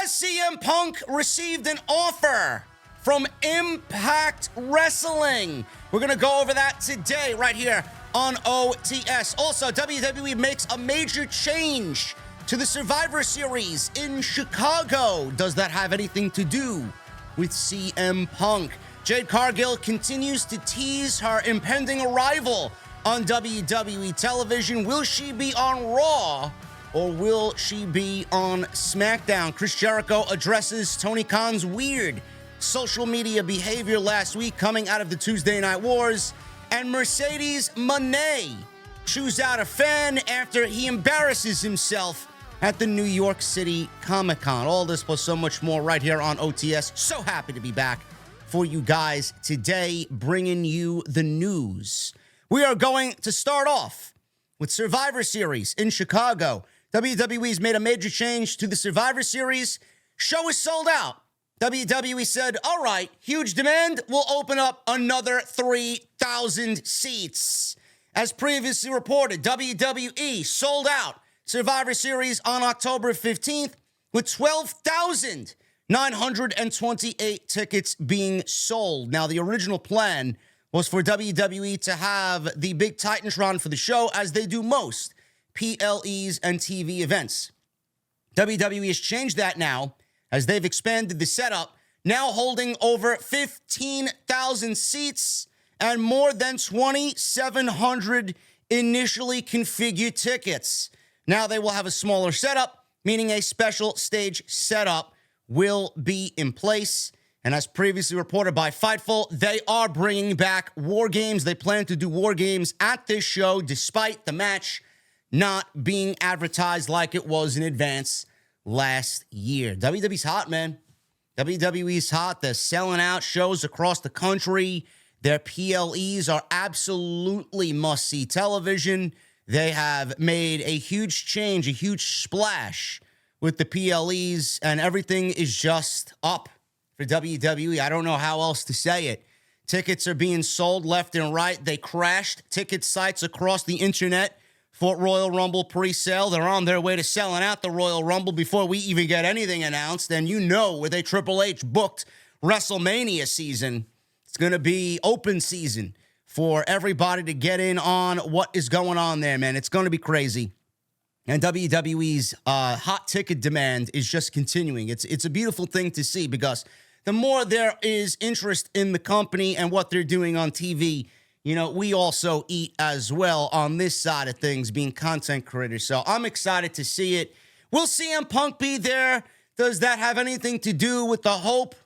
Has CM Punk received an offer from Impact Wrestling? We're going to go over that today right here on OTS. Also, WWE makes a major change to the Survivor Series in Chicago. Does that have anything to do with CM Punk? Jade Cargill continues to tease her impending arrival on WWE television. Will she be on Raw or will she be on SmackDown? Chris Jericho addresses Tony Khan's weird social media behavior last week coming out of the Tuesday Night Wars. And Mercedes Mone chews out a fan after he embarrasses himself at the New York City Comic-Con. All this plus so much more right here on OTS. So happy to be back for you guys today, bringing you the news. We are going to start off with Survivor Series in Chicago. WWE's made a major change to the Survivor Series. Show is sold out. WWE said, all right, huge demand. We'll open up another 3,000 seats. As previously reported, WWE sold out Survivor Series on October 15th with 12,928 tickets being sold. Now, the original plan was for WWE to have the big Titantron for the show, as they do most PLEs and TV events. WWE has changed that now, as they've expanded the setup, now holding over 15,000 seats and more than 2,700 initially configured tickets. Now they will have a smaller setup, meaning a special stage setup will be in place. And as previously reported by Fightful, they are bringing back War Games. They plan to do War Games at this show, despite the match not being advertised like it was in advance last year. WWE's hot, man. WWE's hot. They're selling out shows across the country. Their PLEs are absolutely must-see television. They have made a huge change, a huge splash with the PLEs, and everything is just up for WWE. I don't know how else to say it. Tickets are being sold left and right. They crashed ticket sites across the internet for Royal Rumble pre-sale. They're on their way to selling out the Royal Rumble before we even get anything announced. And you know, with a Triple H booked WrestleMania season, it's going to be open season for everybody to get in on what is going on there, man. It's going to be crazy. And WWE's hot ticket demand is just continuing. It's a beautiful thing to see, because the more there is interest in the company and what they're doing on TV, you know, we also eat as well on this side of things, being content creators. So I'm excited to see it. Will CM Punk be there? Does that have anything to do with the hope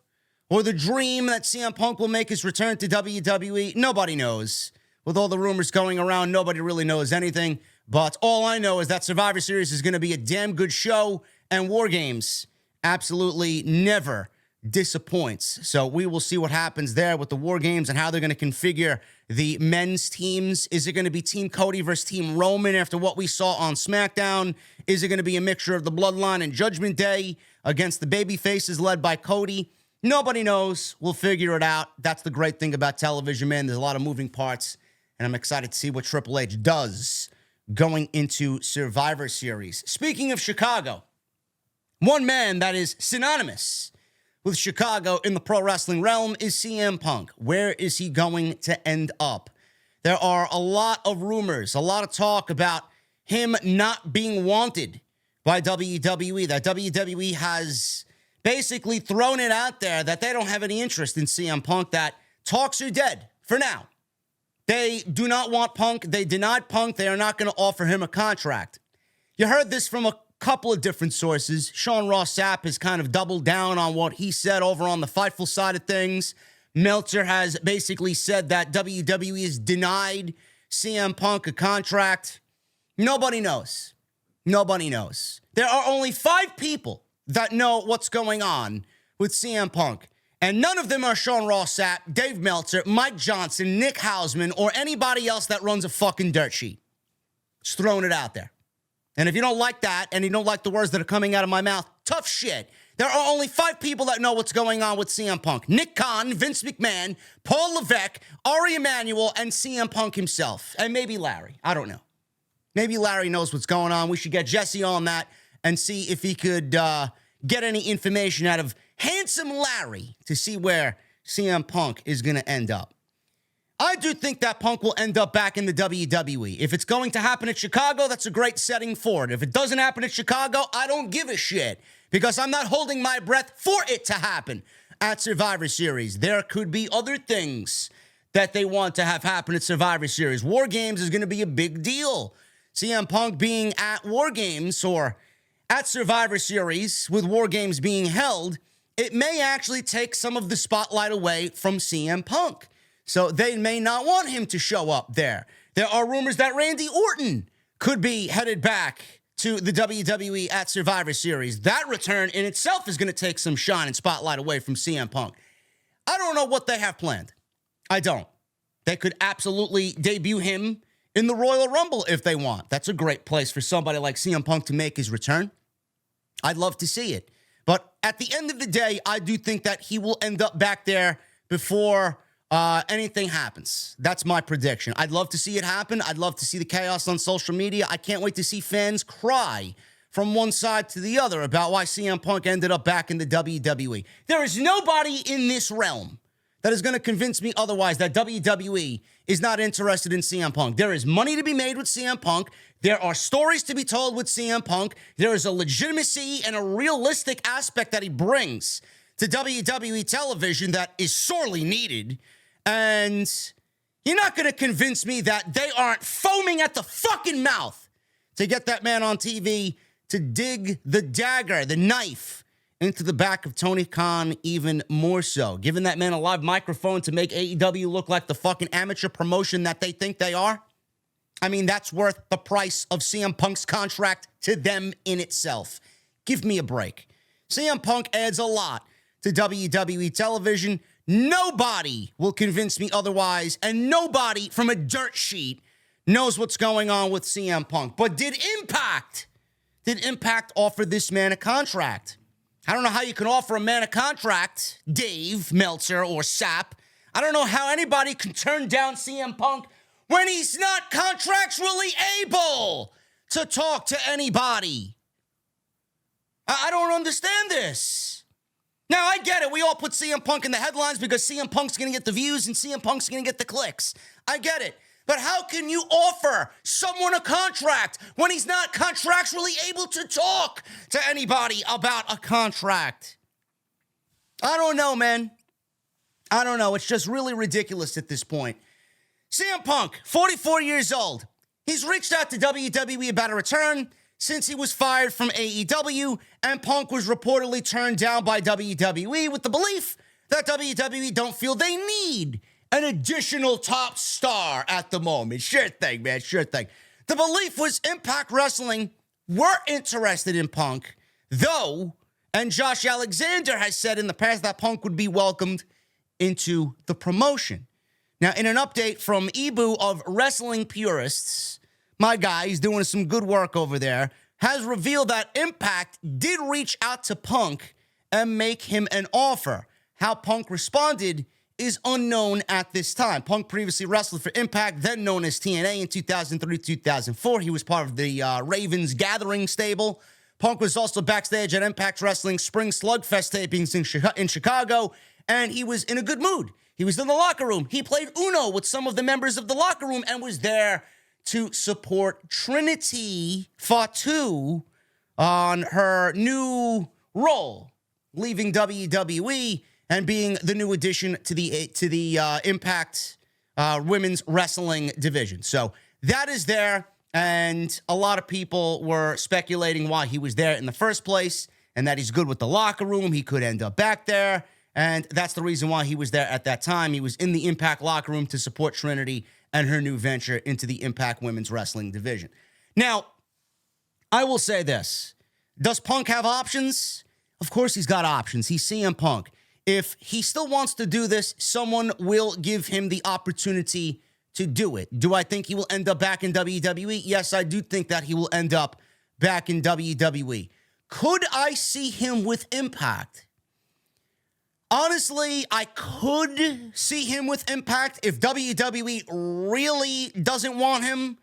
or the dream that CM Punk will make his return to WWE? Nobody knows. With all the rumors going around, nobody really knows anything. But all I know is that Survivor Series is going to be a damn good show, and War Games absolutely never disappoints. So we will see what happens there with the War Games and how they're going to configure the men's teams. Is it going to be Team Cody versus Team Roman after what we saw on SmackDown? Is it going to be a mixture of the Bloodline and Judgment Day against the baby faces led by Cody? Nobody knows. We'll figure it out. That's the great thing about television, man. There's a lot of moving parts, and I'm excited to see what Triple H does going into Survivor Series. Speaking of Chicago, one man that is synonymous with Chicago in the pro wrestling realm is CM Punk. Where is he going to end up? There are a lot of rumors, a lot of talk about him not being wanted by WWE, that WWE has basically thrown it out there that they don't have any interest in CM Punk, that talks are dead for now. They do not want Punk. They denied Punk. They are not going to offer him a contract. You heard this from a couple of different sources. Sean Ross Sapp has kind of doubled down on what he said over on the Fightful side of things. Meltzer has basically said that WWE has denied CM Punk a contract. Nobody knows. Nobody knows. There are only 5 people that know what's going on with CM Punk, and none of them are Sean Ross Sapp, Dave Meltzer, Mike Johnson, Nick Hausman, or anybody else that runs a fucking dirt sheet. Just throwing it out there. And if you don't like that, and you don't like the words that are coming out of my mouth, tough shit. There are only 5 people that know what's going on with CM Punk. Nick Khan, Vince McMahon, Paul Levesque, Ari Emanuel, and CM Punk himself. And maybe Larry. I don't know. Maybe Larry knows what's going on. We should get Jesse on that and see if he could get any information out of Handsome Larry to see where CM Punk is going to end up. I do think that Punk will end up back in the WWE. If it's going to happen at Chicago, that's a great setting for it. If it doesn't happen at Chicago, I don't give a shit because I'm not holding my breath for it to happen at Survivor Series. There could be other things that they want to have happen at Survivor Series. War Games is going to be a big deal. CM Punk being at War Games or at Survivor Series with War Games being held, it may actually take some of the spotlight away from CM Punk. So they may not want him to show up there. There are rumors that Randy Orton could be headed back to the WWE at Survivor Series. That return in itself is going to take some shine and spotlight away from CM Punk. I don't know what they have planned. I don't. They could absolutely debut him in the Royal Rumble if they want. That's a great place for somebody like CM Punk to make his return. I'd love to see it. But at the end of the day, I do think that he will end up back there before anything happens. That's my prediction. I'd love to see it happen. I'd love to see the chaos on social media. I can't wait to see fans cry from one side to the other about why CM Punk ended up back in the WWE. There is nobody in this realm that is going to convince me otherwise that WWE is not interested in CM Punk. There is money to be made with CM Punk. There are stories to be told with CM Punk. There is a legitimacy and a realistic aspect that he brings to WWE television that is sorely needed. And you're not going to convince me that they aren't foaming at the fucking mouth to get that man on TV to dig the dagger, the knife, into the back of Tony Khan even more so. Giving that man a live microphone to make AEW look like the fucking amateur promotion that they think they are. I mean, that's worth the price of CM Punk's contract to them in itself. Give me a break. CM Punk adds a lot to WWE television. Nobody will convince me otherwise, and nobody from a dirt sheet knows what's going on with CM Punk. But did Impact offer this man a contract? I don't know how you can offer a man a contract, Dave Meltzer or Sapp. I don't know how anybody can turn down CM Punk when he's not contractually able to talk to anybody. I don't understand this. Now, I get it. We all put CM Punk in the headlines because CM Punk's going to get the views and CM Punk's going to get the clicks. I get it. But how can you offer someone a contract when he's not contractually able to talk to anybody about a contract? I don't know, man. I don't know. It's just really ridiculous at this point. CM Punk, 44 years old. He's reached out to WWE about a return since he was fired from AEW, and Punk was reportedly turned down by WWE with the belief that WWE don't feel they need an additional top star at the moment. Sure thing, man, sure thing. The belief was Impact Wrestling were interested in Punk, though, and Josh Alexander has said in the past that Punk would be welcomed into the promotion. Now, in an update from Ibu of Wrestling Purists, my guy, he's doing some good work over there, has revealed that Impact did reach out to Punk and make him an offer. How Punk responded is unknown at this time. Punk previously wrestled for Impact, then known as TNA, in 2003-2004. He was part of the Ravens Gathering stable. Punk was also backstage at Impact Wrestling Spring Slugfest tapings in Chicago, and he was in a good mood. He was in the locker room. He played Uno with some of the members of the locker room and was there to support Trinity Fatu on her new role, leaving WWE and being the new addition to the Impact women's wrestling division. So that is there, and a lot of people were speculating why he was there in the first place, and that he's good with the locker room. He could end up back there, and that's the reason why he was there at that time. He was in the Impact locker room to support Trinity and her new venture into the Impact women's wrestling division. Now, I will say this. Does Punk have options? Of course he's got options. He's CM Punk. If he still wants to do this, someone will give him the opportunity to do it. Do I think he will end up back in WWE? Yes, I do think that he will end up back in WWE. Could I see him with Impact? Honestly, I could see him with Impact if WWE really doesn't want him.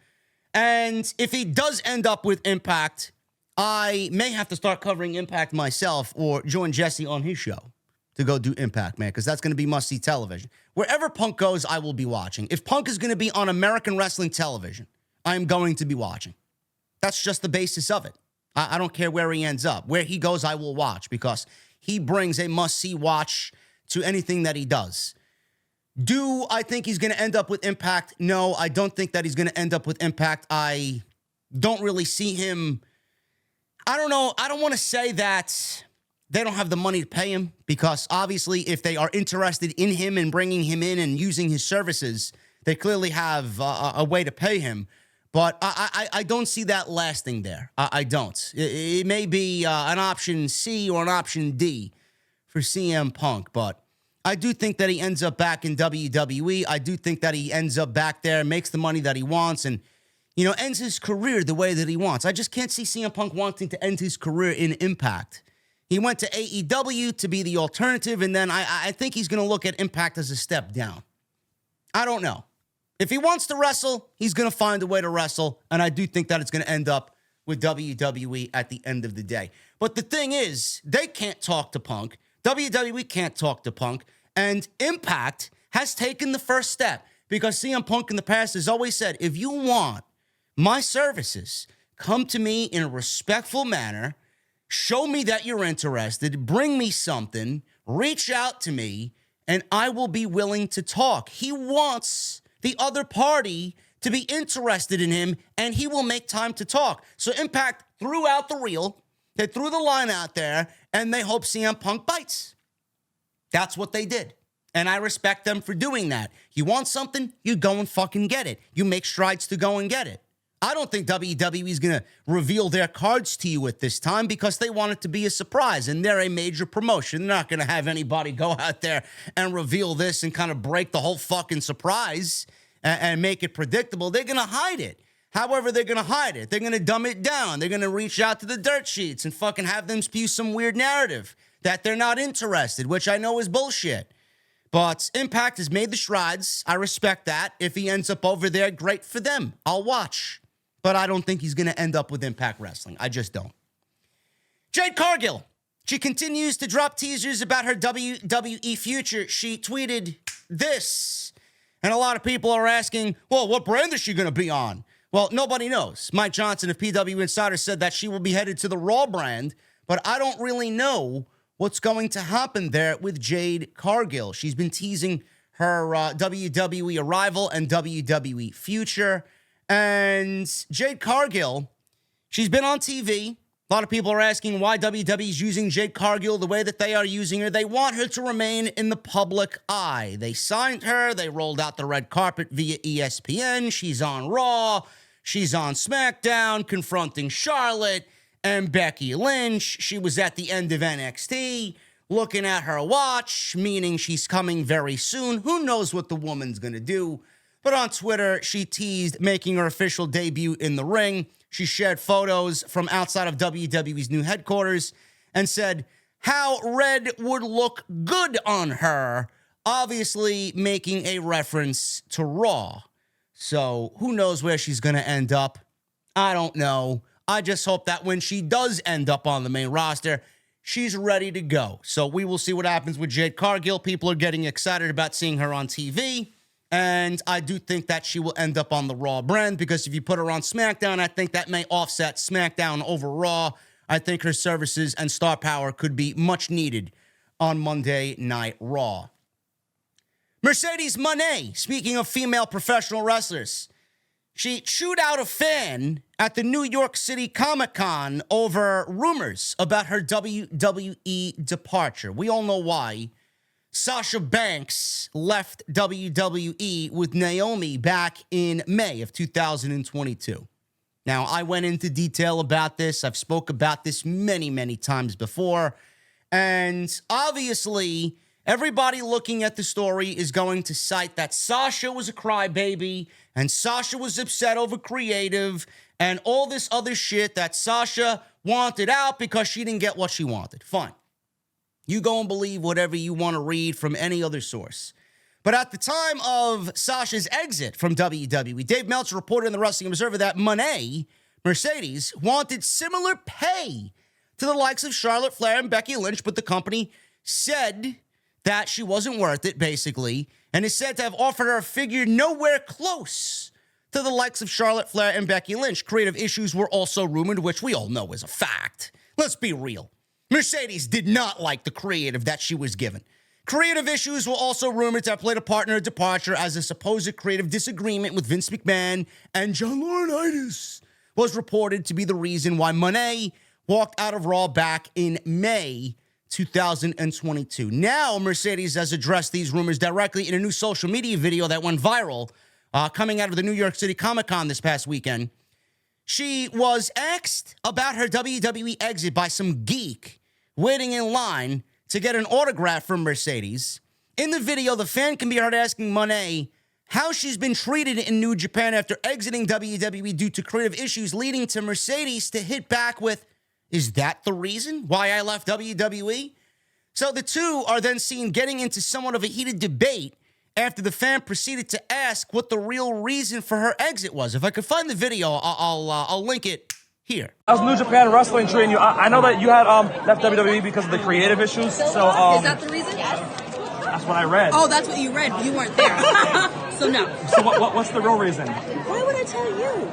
And if he does end up with Impact, I may have to start covering Impact myself or join Jesse on his show to go do Impact, man, because that's going to be must-see television. Wherever Punk goes, I will be watching. If Punk is going to be on American wrestling television, I'm going to be watching. That's just the basis of it. I don't care where he ends up. Where he goes, I will watch because he brings a must-see watch to anything that he does. Do I think he's going to end up with Impact? No, I don't think that he's going to end up with Impact. I don't really see him. I don't know. I don't want to say that they don't have the money to pay him because obviously if they are interested in him and bringing him in and using his services, they clearly have a way to pay him. But I don't see that lasting there. I don't. It may be an option C or an option D for CM Punk, but I do think that he ends up back in WWE. I do think that he ends up back there, makes the money that he wants, and, ends his career the way that he wants. I just can't see CM Punk wanting to end his career in Impact. He went to AEW to be the alternative, and then I think he's going to look at Impact as a step down. I don't know. If he wants to wrestle, he's going to find a way to wrestle, and I do think that it's going to end up with WWE at the end of the day. But the thing is, they can't talk to Punk. WWE can't talk to Punk. And Impact has taken the first step because CM Punk in the past has always said, if you want my services, come to me in a respectful manner, show me that you're interested, bring me something, reach out to me, and I will be willing to talk. He wants the other party to be interested in him, and he will make time to talk. So Impact threw out the reel, they threw the line out there, and they hope CM Punk bites. That's what they did. And I respect them for doing that. You want something, you go and fucking get it. You make strides to go and get it. I don't think WWE is going to reveal their cards to you at this time because they want it to be a surprise, and they're a major promotion. They're not going to have anybody go out there and reveal this and kind of break the whole fucking surprise and make it predictable. They're going to hide it. However, they're going to hide it. They're going to dumb it down. They're going to reach out to the dirt sheets and fucking have them spew some weird narrative that they're not interested, which I know is bullshit. But Impact has made the strides. I respect that. If he ends up over there, great for them. I'll watch. But I don't think he's going to end up with Impact Wrestling. I just don't. Jade Cargill. She continues to drop teasers about her WWE future. She tweeted this. And a lot of people are asking, well, what brand is she going to be on? Well, nobody knows. Mike Johnson of PW Insider said that she will be headed to the Raw brand. But I don't really know what's going to happen there with Jade Cargill. She's been teasing her WWE arrival and WWE future. And Jade Cargill, she's been on TV. A lot of people are asking why WWE is using Jade Cargill the way that they are using her. They want her to remain in the public eye. They signed her. They rolled out the red carpet via ESPN. She's on Raw. She's on SmackDown confronting Charlotte and Becky Lynch. She was at the end of NXT looking at her watch, meaning she's coming very soon. Who knows what the woman's going to do? But on Twitter, she teased making her official debut in the ring. She shared photos from outside of WWE's new headquarters and said how red would look good on her, obviously making a reference to Raw. So who knows where she's going to end up? I don't know. I just hope that when she does end up on the main roster, she's ready to go. So we will see what happens with Jade Cargill. People are getting excited about seeing her on TV. And I do think that she will end up on the Raw brand because if you put her on SmackDown, I think that may offset SmackDown over Raw. I think her services and star power could be much needed on Monday Night Raw. Mercedes Mone, speaking of female professional wrestlers, she chewed out a fan at the New York City Comic-Con over rumors about her WWE departure. We all know why. Sasha Banks left WWE with Naomi back in May of 2022. Now, I went into detail about this. I've spoke about this many, many times before. And obviously, everybody looking at the story is going to cite that Sasha was a crybaby and Sasha was upset over creative and all this other shit that Sasha wanted out because she didn't get what she wanted. Fine. You go and believe whatever you want to read from any other source. But at the time of Sasha's exit from WWE, Dave Meltzer reported in the Wrestling Observer that Mone, Mercedes wanted similar pay to the likes of Charlotte Flair and Becky Lynch, but the company said that she wasn't worth it, basically, and is said to have offered her a figure nowhere close to the likes of Charlotte Flair and Becky Lynch. Creative issues were also rumored, which we all know is a fact. Let's be real. Mercedes did not like the creative that she was given. Creative issues were also rumored to have played a part in her departure, as a supposed creative disagreement with Vince McMahon and John Laurinaitis was reported to be the reason why Mone walked out of Raw back in May 2022. Now, Mercedes has addressed these rumors directly in a new social media video that went viral coming out of the New York City Comic-Con this past weekend. She was asked about her WWE exit by some geek waiting in line to get an autograph from Mercedes. In the video, the fan can be heard asking Mone how she's been treated in New Japan after exiting WWE due to creative issues, leading to Mercedes to hit back with, "Is that the reason why I left WWE?" So the two are then seen getting into somewhat of a heated debate after the fan proceeded to ask what the real reason for her exit was. If I could find the video, I'll link it here. I was New Japan Wrestling training you. I know that you had left WWE because of the creative issues. So is that the reason? That's what I read. Oh, that's what you read. You weren't there. So no. So what's the real reason? Why would I tell you?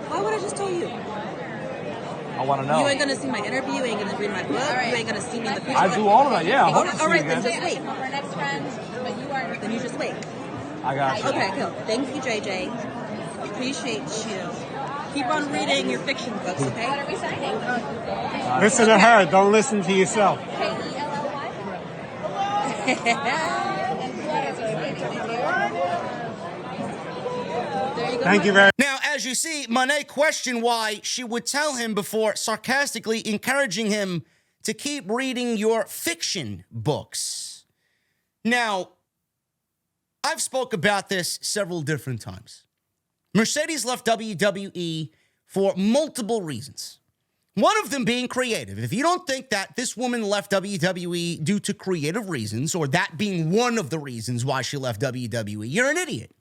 Why would I just tell you? I want to know. You ain't gonna see my interview. You ain't gonna read my book. Right. You ain't gonna see me in the future. I do all of that. Yeah. All right, then just wait. Our next friend, but you are. Then you just wait. I got you. Okay, cool. Thank you, JJ. Appreciate you. Keep on reading your fiction books, okay? What are we signing? Listen to her. Don't listen to yourself. Thank you very much. Now, as you see, Mone questioned why she would tell him before sarcastically encouraging him to keep reading your fiction books. Now, I've spoke about this several different times. Mercedes left WWE for multiple reasons. One of them being creative. If you don't think that this woman left WWE due to creative reasons, or that being one of the reasons why she left WWE, you're an idiot.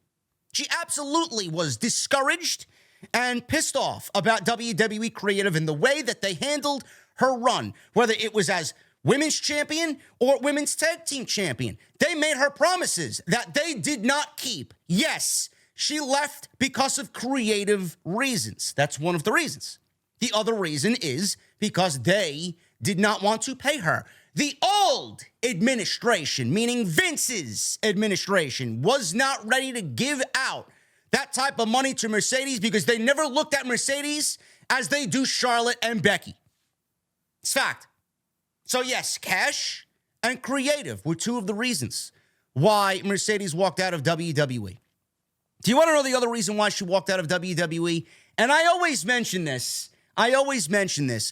She absolutely was discouraged and pissed off about WWE creative and the way that they handled her run, whether it was as women's champion or women's tag team champion. They made her promises that they did not keep. Yes, she left because of creative reasons. That's one of the reasons. The other reason is because they did not want to pay her. The old administration, meaning Vince's administration, was not ready to give out that type of money to Mercedes because they never looked at Mercedes as they do Charlotte and Becky. It's fact. So yes, cash and creative were two of the reasons why Mercedes walked out of WWE. Do you want to know the other reason why she walked out of WWE? And I always mention this.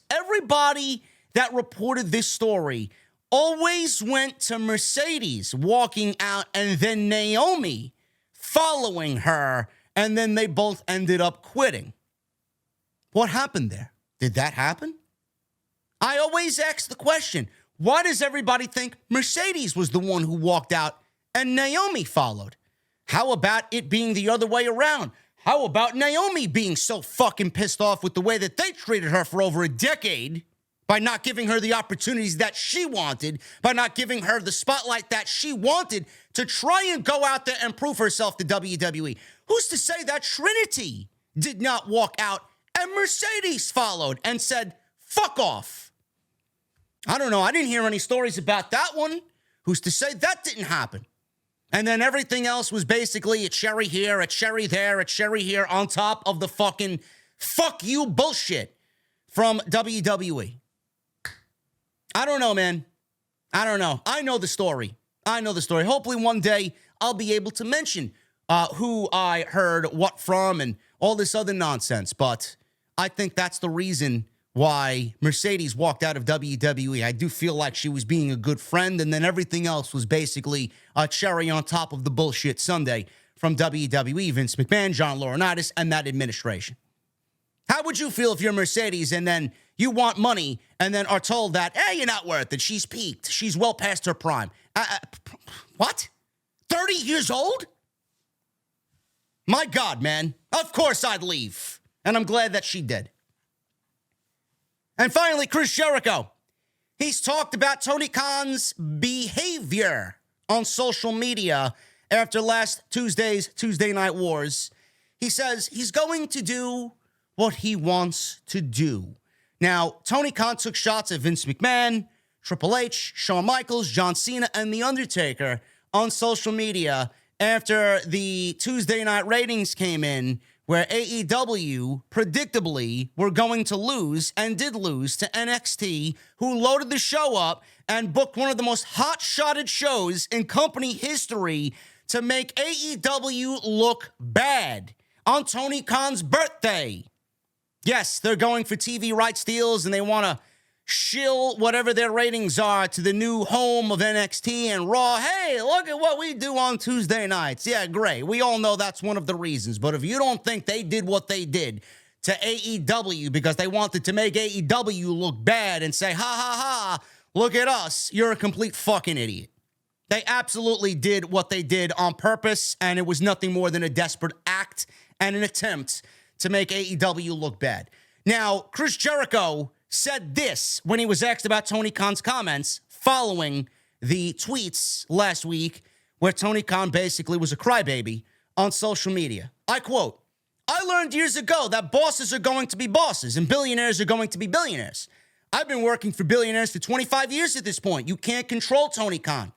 Everybody that reported this story always went to Mercedes walking out and then Naomi following her, and then they both ended up quitting. What happened there? Did that happen? I always ask the question, why does everybody think Mercedes was the one who walked out and Naomi followed? How about it being the other way around? How about Naomi being so fucking pissed off with the way that they treated her for over a decade by not giving her the opportunities that she wanted, by not giving her the spotlight that she wanted to try and go out there and prove herself to WWE? Who's to say that Trinity did not walk out and Mercedes followed and said, fuck off? I don't know. I didn't hear any stories about that one. Who's to say that didn't happen? And then everything else was basically a cherry here, a cherry there, a cherry here on top of the fucking fuck you bullshit from WWE. I don't know, man. I don't know. I know the story. Hopefully one day I'll be able to mention who I heard what from and all this other nonsense. But I think that's the reason why Mercedes walked out of WWE. I do feel like she was being a good friend, and then everything else was basically a cherry on top of the bullshit sundae from WWE, Vince McMahon, John Laurinaitis, and that administration. How would you feel if you're Mercedes and then you want money and then are told that, hey, you're not worth it. She's peaked. She's well past her prime. What? 30 years old? My God, man. Of course I'd leave. And I'm glad that she did. And finally, Chris Jericho. He's talked about Tony Khan's behavior on social media after last Tuesday's Tuesday Night Wars. He says he's going to do what he wants to do. Now, Tony Khan took shots at Vince McMahon, Triple H, Shawn Michaels, John Cena, and The Undertaker on social media after the Tuesday night ratings came in, where AEW predictably were going to lose and did lose to NXT, who loaded the show up and booked one of the most hot-shotted shows in company history to make AEW look bad on Tony Khan's birthday. Yes, they're going for TV rights deals, and they want to shill whatever their ratings are to the new home of NXT and Raw. Hey, look at what we do on Tuesday nights. Yeah, great. We all know that's one of the reasons. But if you don't think they did what they did to AEW because they wanted to make AEW look bad and say, ha, ha, ha, look at us, you're a complete fucking idiot. They absolutely did what they did on purpose, and it was nothing more than a desperate act and an attempt to make AEW look bad. Now, Chris Jericho said this when he was asked about Tony Khan's comments following the tweets last week where Tony Khan basically was a crybaby on social media. I quote, "I learned years ago that bosses are going to be bosses and billionaires are going to be billionaires. I've been working for billionaires for 25 years at this point. You can't control Tony Khan.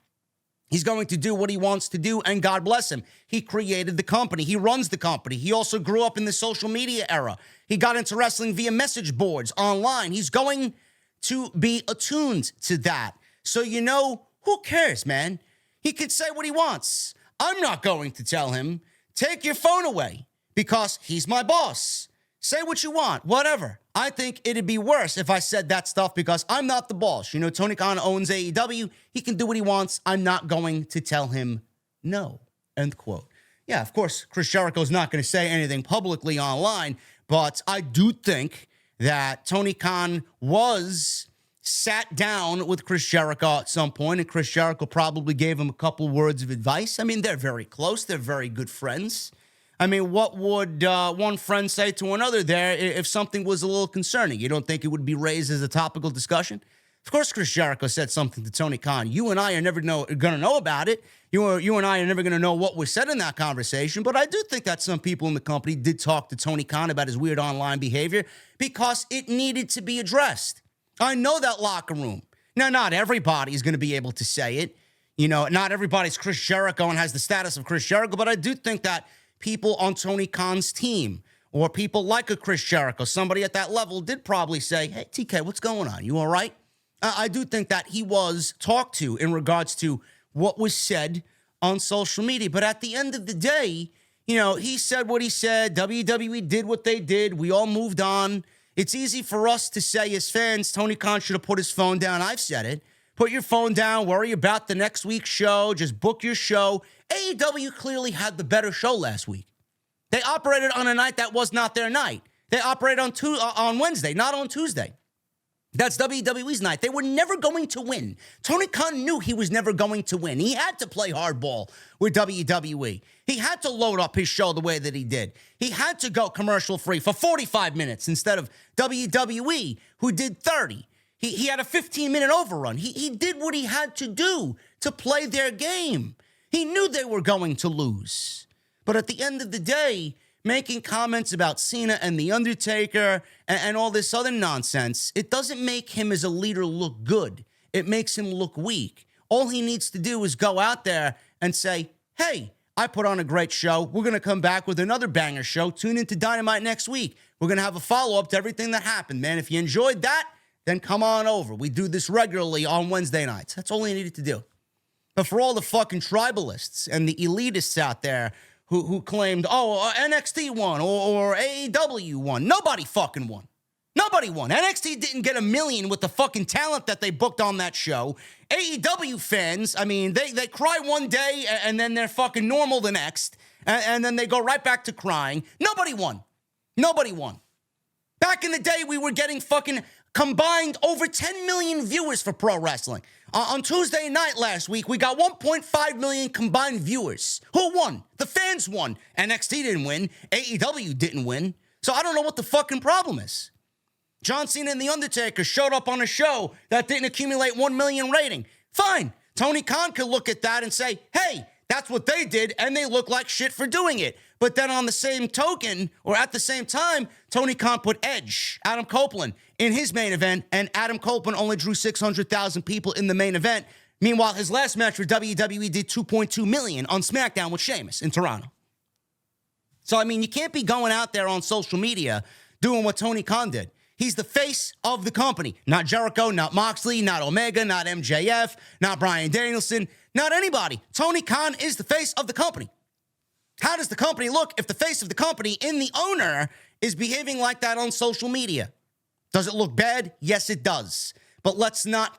He's going to do what he wants to do, and God bless him. He created the company. He runs the company. He also grew up in the social media era. He got into wrestling via message boards online. He's going to be attuned to that. So, who cares, man? He can say what he wants. I'm not going to tell him, take your phone away, because he's my boss. Say what you want, whatever. I think it'd be worse if I said that stuff because I'm not the boss. Tony Khan owns AEW. He can do what he wants. I'm not going to tell him no." End quote. Yeah, of course, Chris Jericho's not going to say anything publicly online, but I do think that Tony Khan was sat down with Chris Jericho at some point, and Chris Jericho probably gave him a couple words of advice. I mean, they're very close. They're very good friends. I mean, what would one friend say to another there if something was a little concerning? You don't think it would be raised as a topical discussion? Of course, Chris Jericho said something to Tony Khan. You and I are never going to know about it. You and I are never going to know what was said in that conversation. But I do think that some people in the company did talk to Tony Khan about his weird online behavior because it needed to be addressed. I know that locker room. Now, not everybody is going to be able to say it. Not everybody's Chris Jericho and has the status of Chris Jericho. But I do think that people on Tony Khan's team or people like a Chris Jericho, somebody at that level, did probably say, "Hey, TK, what's going on? You all right?" I do think that he was talked to in regards to what was said on social media. But at the end of the day, he said what he said. WWE did what they did. We all moved on. It's easy for us to say as fans, Tony Khan should have put his phone down. I've said it. Put your phone down. Worry about the next week's show. Just book your show. AEW clearly had the better show last week. They operated on a night that was not their night. They operated on Wednesday, not on Tuesday. That's WWE's night. They were never going to win. Tony Khan knew he was never going to win. He had to play hardball with WWE. He had to load up his show the way that he did. He had to go commercial free for 45 minutes instead of WWE, who did 30. He had a 15-minute overrun. He did what he had to do to play their game. He knew they were going to lose. But at the end of the day, making comments about Cena and The Undertaker and all this other nonsense, it doesn't make him as a leader look good. It makes him look weak. All he needs to do is go out there and say, "Hey, I put on a great show. We're going to come back with another banger show. Tune into Dynamite next week. We're going to have a follow-up to everything that happened, man. If you enjoyed that, then come on over. We do this regularly on Wednesday nights." That's all he needed to do. But for all the fucking tribalists and the elitists out there who claimed, NXT won or AEW won, nobody fucking won. Nobody won. NXT didn't get $1 million with the fucking talent that they booked on that show. AEW fans, I mean, they cry one day and then they're fucking normal the next. And then they go right back to crying. Nobody won. Nobody won. Back in the day, we were getting fucking combined over 10 million viewers for pro wrestling. On Tuesday night last week, we got 1.5 million combined viewers. Who won? The fans won. NXT didn't win. AEW didn't win. So I don't know what the fucking problem is. John Cena and The Undertaker showed up on a show that didn't accumulate 1 million rating. Fine. Tony Khan could look at that and say, hey, that's what they did, and they look like shit for doing it. But then on the same token, or at the same time, Tony Khan put Edge, Adam Copeland, in his main event, and Adam Copeland only drew 600,000 people in the main event. Meanwhile, his last match for WWE did 2.2 million on SmackDown with Sheamus in Toronto. So, I mean, you can't be going out there on social media doing what Tony Khan did. He's the face of the company. Not Jericho, not Moxley, not Omega, not MJF, not Bryan Danielson, not anybody. Tony Khan is the face of the company. How does the company look if the face of the company in the owner is behaving like that on social media? Does it look bad? Yes, it does. But let's not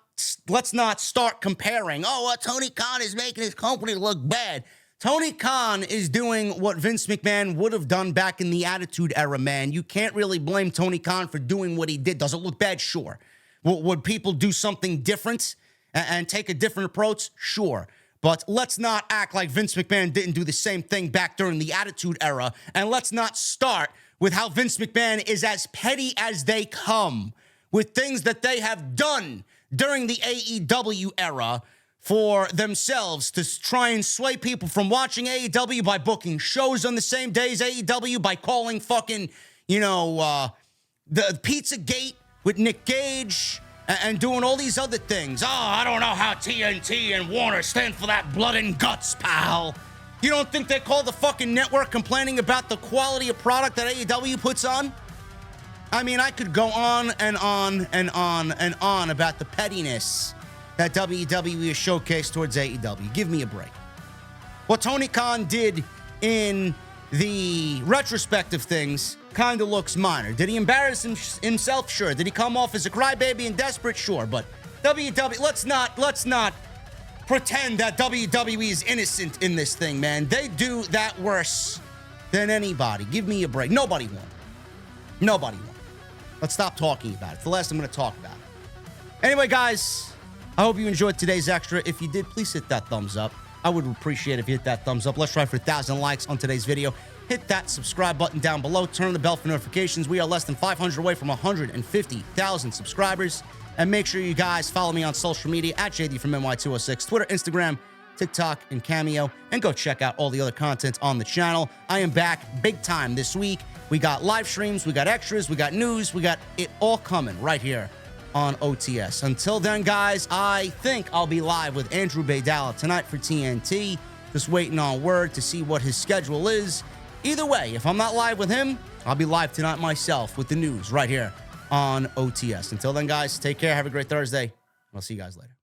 start comparing. Oh, Tony Khan is making his company look bad. Tony Khan is doing what Vince McMahon would have done back in the Attitude Era, man. You can't really blame Tony Khan for doing what he did. Does it look bad? Sure. Would people do something different and take a different approach? Sure. But let's not act like Vince McMahon didn't do the same thing back during the Attitude Era. And let's not start with how Vince McMahon is as petty as they come with things that they have done during the AEW era for themselves to try and sway people from watching AEW by booking shows on the same day as AEW, by calling fucking, the Pizzagate with Nick Gage and doing all these other things. Oh, I don't know how TNT and Warner stand for that blood and guts, pal. You don't think they call the fucking network complaining about the quality of product that AEW puts on? I mean, I could go on and on and on and on about the pettiness that WWE is showcased towards AEW. Give me a break. What Tony Khan did in the retrospect of things kind of looks minor. Did he embarrass himself? Sure. Did he come off as a crybaby and desperate? Sure. But WWE, let's not pretend that WWE is innocent in this thing, man. They do that worse than anybody. Give me a break. Nobody won. Nobody won. Let's stop talking about it. It's the last I'm going to talk about it. Anyway, guys, I hope you enjoyed today's extra. If you did, please hit that thumbs up. I would appreciate it if you hit that thumbs up. Let's try for 1,000 likes on today's video. Hit that subscribe button down below. Turn on the bell for notifications. We are less than 500 away from 150,000 subscribers. And make sure you guys follow me on social media at JD from NY206, Twitter, Instagram, TikTok, and Cameo. And go check out all the other content on the channel. I am back big time this week. We got live streams, we got extras, we got news, we got it all coming right here on OTS. Until then, guys, I think I'll be live with Andrew Baydala tonight for TNT. Just waiting on word to see what his schedule is. Either way, if I'm not live with him, I'll be live tonight myself with the news right here on OTS. Until then, guys, take care. Have a great Thursday. I'll see you guys later.